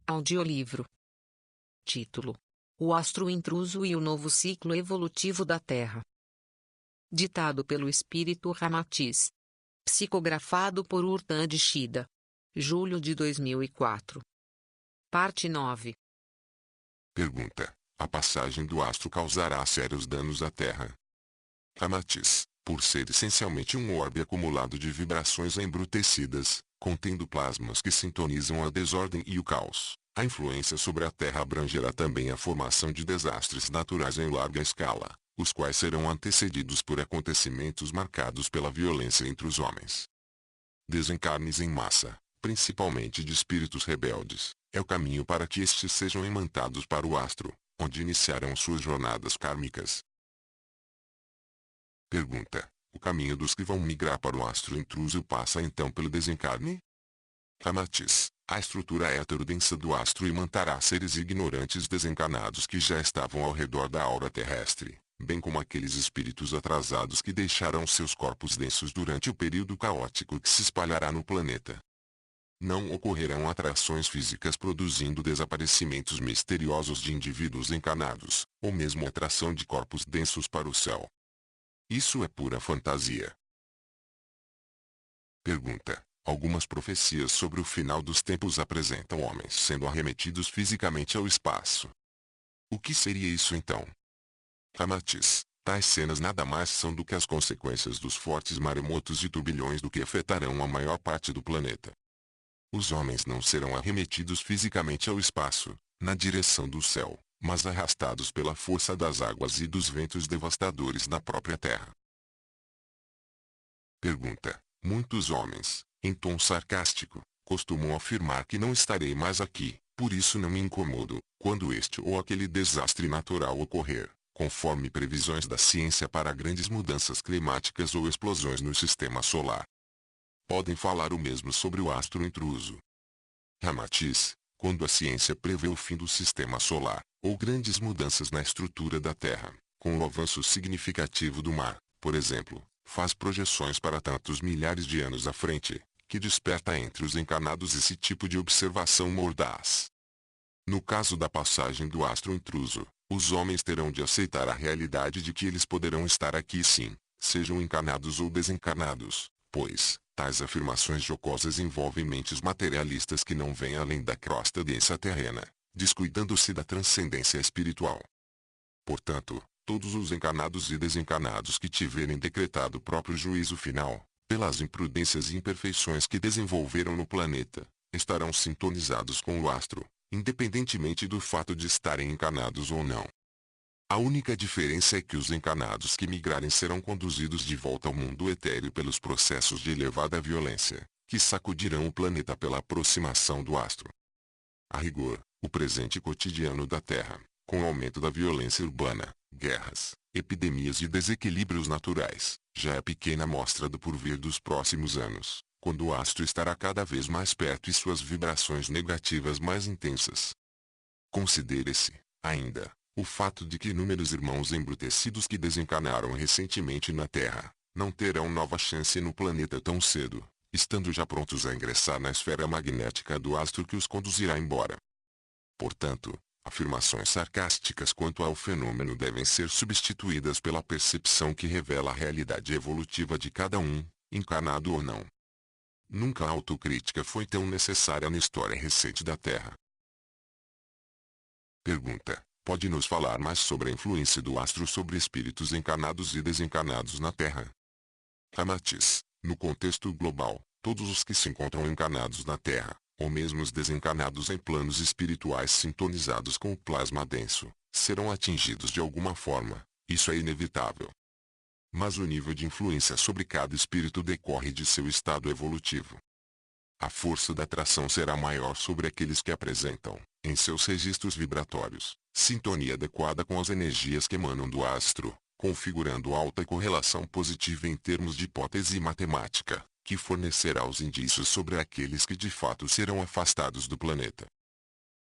Audiolivro. Título: O Astro Intruso e o Novo Ciclo Evolutivo da Terra. Ditado pelo Espírito Ramatiz. Psicografado por Urtan de Shida. Julho de 2004. Parte 9. Pergunta: a passagem do astro causará sérios danos à Terra? Ramatiz, por ser essencialmente um orbe acumulado de vibrações embrutecidas, contendo plasmas que sintonizam a desordem e o caos, a influência sobre a Terra abrangerá também a formação de desastres naturais em larga escala, os quais serão antecedidos por acontecimentos marcados pela violência entre os homens. Desencarnes em massa, principalmente de espíritos rebeldes, é o caminho para que estes sejam imantados para o astro, onde iniciarão suas jornadas kármicas. Pergunta: o caminho dos que vão migrar para o astro intruso passa então pelo desencarne? Ramatiz: a estrutura heterodensa do astro imantará seres ignorantes desencarnados que já estavam ao redor da aura terrestre, bem como aqueles espíritos atrasados que deixarão seus corpos densos durante o período caótico que se espalhará no planeta. Não ocorrerão atrações físicas produzindo desaparecimentos misteriosos de indivíduos encarnados, ou mesmo atração de corpos densos para o céu. Isso é pura fantasia. Pergunta: algumas profecias sobre o final dos tempos apresentam homens sendo arremetidos fisicamente ao espaço. O que seria isso então? Ramatiz: tais cenas nada mais são do que as consequências dos fortes maremotos e turbilhões do que afetarão a maior parte do planeta. Os homens não serão arremetidos fisicamente ao espaço, na direção do céu, mas arrastados pela força das águas e dos ventos devastadores na própria terra. Pergunta: muitos homens, em tom sarcástico, costumam afirmar que não estarei mais aqui, por isso não me incomodo, quando este ou aquele desastre natural ocorrer, conforme previsões da ciência para grandes mudanças climáticas ou explosões no sistema solar. Podem falar o mesmo sobre o astro intruso. Ramatiz: quando a ciência prevê o fim do sistema solar, ou grandes mudanças na estrutura da Terra, com o avanço significativo do mar, por exemplo, faz projeções para tantos milhares de anos à frente, que desperta entre os encarnados esse tipo de observação mordaz. No caso da passagem do astro intruso, os homens terão de aceitar a realidade de que eles poderão estar aqui sim, sejam encarnados ou desencarnados, pois tais afirmações jocosas envolvem mentes materialistas que não veem além da crosta densa terrena, descuidando-se da transcendência espiritual. Portanto, todos os encarnados e desencarnados que tiverem decretado o próprio juízo final, pelas imprudências e imperfeições que desenvolveram no planeta, estarão sintonizados com o astro, independentemente do fato de estarem encarnados ou não. A única diferença é que os encarnados que migrarem serão conduzidos de volta ao mundo etéreo pelos processos de elevada violência, que sacudirão o planeta pela aproximação do astro. A rigor, o presente cotidiano da Terra, com o aumento da violência urbana, guerras, epidemias e desequilíbrios naturais, já é pequena amostra do porvir dos próximos anos, quando o astro estará cada vez mais perto e suas vibrações negativas mais intensas. Considere-se, ainda, o fato de que inúmeros irmãos embrutecidos que desencarnaram recentemente na Terra, não terão nova chance no planeta tão cedo, estando já prontos a ingressar na esfera magnética do astro que os conduzirá embora. Portanto, afirmações sarcásticas quanto ao fenômeno devem ser substituídas pela percepção que revela a realidade evolutiva de cada um, encarnado ou não. Nunca a autocrítica foi tão necessária na história recente da Terra. Pergunta: pode nos falar mais sobre a influência do astro sobre espíritos encarnados e desencarnados na Terra? Ramatiz: no contexto global, todos os que se encontram encarnados na Terra, ou mesmo os desencarnados em planos espirituais sintonizados com o plasma denso, serão atingidos de alguma forma, isso é inevitável. Mas o nível de influência sobre cada espírito decorre de seu estado evolutivo. A força da atração será maior sobre aqueles que apresentam, em seus registros vibratórios, sintonia adequada com as energias que emanam do astro, configurando alta correlação positiva em termos de hipótese matemática, que fornecerá os indícios sobre aqueles que de fato serão afastados do planeta.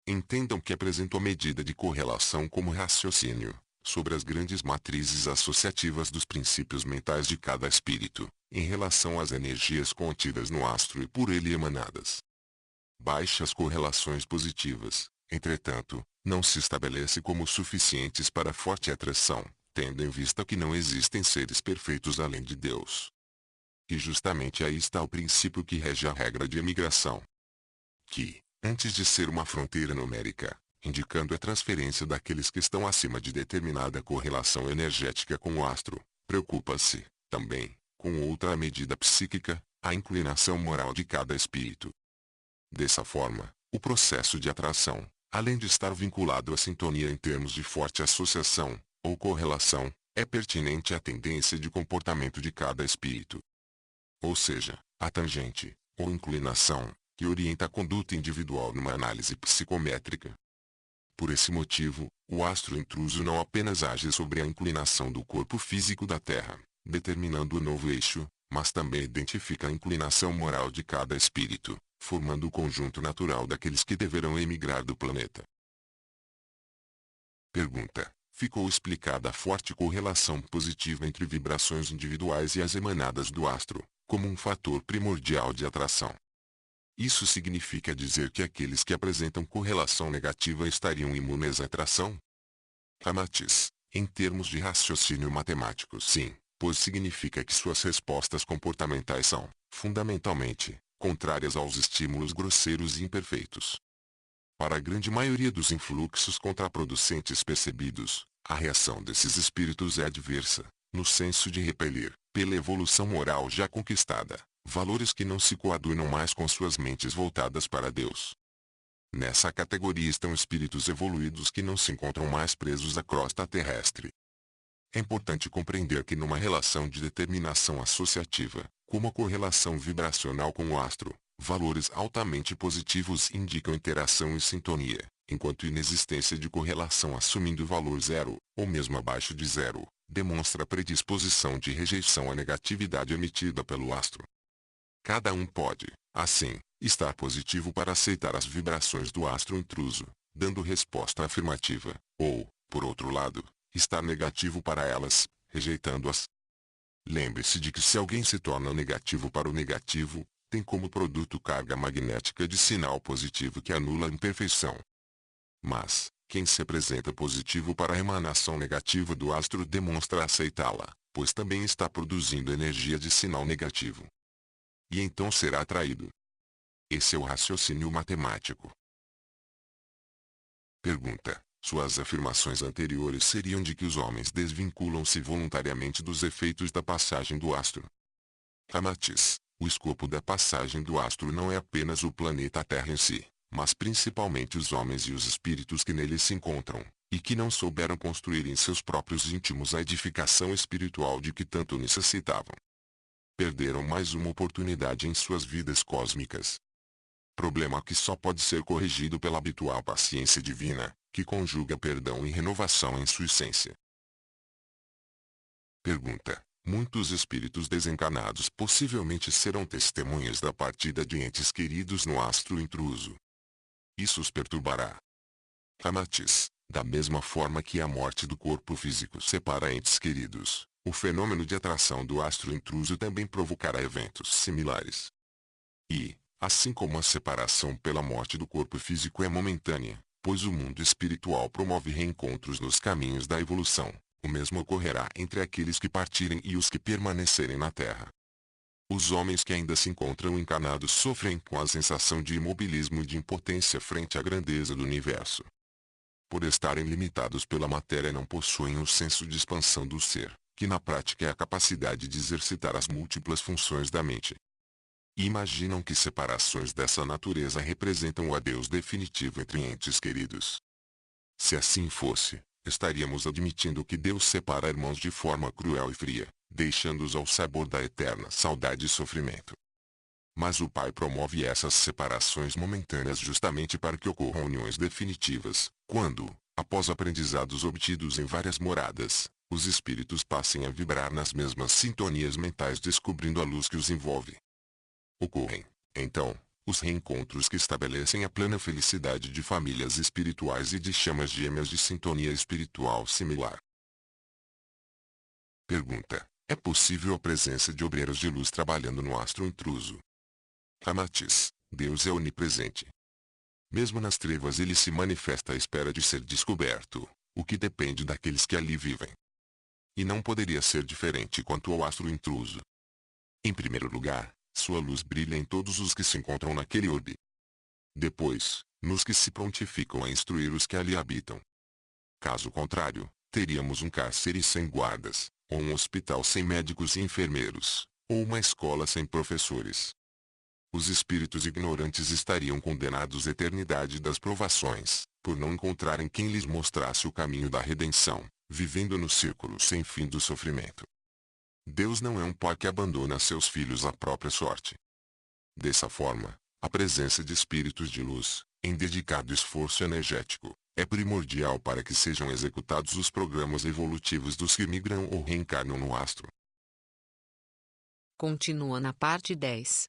Entendam que apresento a medida de correlação como raciocínio sobre as grandes matrizes associativas dos princípios mentais de cada espírito, em relação às energias contidas no astro e por ele emanadas. baixas correlações positivas, entretanto, não se estabelece como suficientes para forte atração, tendo em vista que não existem seres perfeitos além de Deus. E justamente aí está o princípio que rege a regra de emigração. Que, antes de ser uma fronteira numérica, indicando a transferência daqueles que estão acima de determinada correlação energética com o astro, preocupa-se, também, com outra medida psíquica, a inclinação moral de cada espírito. Dessa forma, o processo de atração, além de estar vinculado à sintonia em termos de forte associação, ou correlação, é pertinente à tendência de comportamento de cada espírito. Ou seja, a tangente, ou inclinação, que orienta a conduta individual numa análise psicométrica. Por esse motivo, o astro intruso não apenas age sobre a inclinação do corpo físico da Terra, determinando o novo eixo, mas também identifica a inclinação moral de cada espírito, formando o conjunto natural daqueles que deverão emigrar do planeta. Pergunta: ficou explicada a forte correlação positiva entre vibrações individuais e as emanadas do astro, como um fator primordial de atração. Isso significa dizer que aqueles que apresentam correlação negativa estariam imunes à atração? Ramatiz: em termos de raciocínio matemático, sim, pois significa que suas respostas comportamentais são, fundamentalmente, contrárias aos estímulos grosseiros e imperfeitos. Para a grande maioria dos influxos contraproducentes percebidos, a reação desses espíritos é adversa, no senso de repelir, pela evolução moral já conquistada, valores que não se coadunam mais com suas mentes voltadas para Deus. Nessa categoria estão espíritos evoluídos que não se encontram mais presos à crosta terrestre. É importante compreender que numa relação de determinação associativa, como a correlação vibracional com o astro, valores altamente positivos indicam interação e sintonia, enquanto inexistência de correlação assumindo valor zero, ou mesmo abaixo de zero, demonstra predisposição de rejeição à negatividade emitida pelo astro. Cada um pode, assim, estar positivo para aceitar as vibrações do astro intruso, dando resposta afirmativa, ou, por outro lado, estar negativo para elas, rejeitando-as. Lembre-se de que se alguém se torna negativo para o negativo, tem como produto carga magnética de sinal positivo que anula a imperfeição. Mas, quem se apresenta positivo para a emanação negativa do astro demonstra aceitá-la, pois também está produzindo energia de sinal negativo. E então será atraído. Esse é o raciocínio matemático. Pergunta: suas afirmações anteriores seriam de que os homens desvinculam-se voluntariamente dos efeitos da passagem do astro. Ramatiz: o escopo da passagem do astro não é apenas o planeta Terra em si, mas principalmente os homens e os espíritos que nele se encontram, e que não souberam construir em seus próprios íntimos a edificação espiritual de que tanto necessitavam. Perderam mais uma oportunidade em suas vidas cósmicas. Problema que só pode ser corrigido pela habitual paciência divina, que conjuga perdão e renovação em sua essência. Pergunta: muitos espíritos desencarnados possivelmente serão testemunhas da partida de entes queridos no astro intruso. Isso os perturbará. Ramatiz: da mesma forma que a morte do corpo físico separa entes queridos, o fenômeno de atração do astro intruso também provocará eventos similares. E, assim como a separação pela morte do corpo físico é momentânea, pois o mundo espiritual promove reencontros nos caminhos da evolução, o mesmo ocorrerá entre aqueles que partirem e os que permanecerem na Terra. Os homens que ainda se encontram encarnados sofrem com a sensação de imobilismo e de impotência frente à grandeza do universo. Por estarem limitados pela matéria não possuem o senso de expansão do ser, que na prática é a capacidade de exercitar as múltiplas funções da mente. E imaginam que separações dessa natureza representam o adeus definitivo entre entes queridos. Se assim fosse, estaríamos admitindo que Deus separa irmãos de forma cruel e fria, deixando-os ao sabor da eterna saudade e sofrimento. Mas o Pai promove essas separações momentâneas justamente para que ocorram uniões definitivas, quando, após aprendizados obtidos em várias moradas, os espíritos passem a vibrar nas mesmas sintonias mentais descobrindo a luz que os envolve. Ocorrem, então, os reencontros que estabelecem a plena felicidade de famílias espirituais e de chamas gêmeas de sintonia espiritual similar. Pergunta: é possível a presença de obreiros de luz trabalhando no astro intruso? Ramatiz: Deus é onipresente. Mesmo nas trevas ele se manifesta à espera de ser descoberto, o que depende daqueles que ali vivem. E não poderia ser diferente quanto ao astro intruso. Em primeiro lugar, sua luz brilha em todos os que se encontram naquele orbe. Depois, nos que se prontificam a instruir os que ali habitam. Caso contrário, teríamos um cárcere sem guardas, ou um hospital sem médicos e enfermeiros, ou uma escola sem professores. Os espíritos ignorantes estariam condenados à eternidade das provações, por não encontrarem quem lhes mostrasse o caminho da redenção, vivendo no círculo sem fim do sofrimento. Deus não é um pai que abandona seus filhos à própria sorte. Dessa forma, a presença de espíritos de luz, em dedicado esforço energético, é primordial para que sejam executados os programas evolutivos dos que migram ou reencarnam no astro. Continua na parte 10.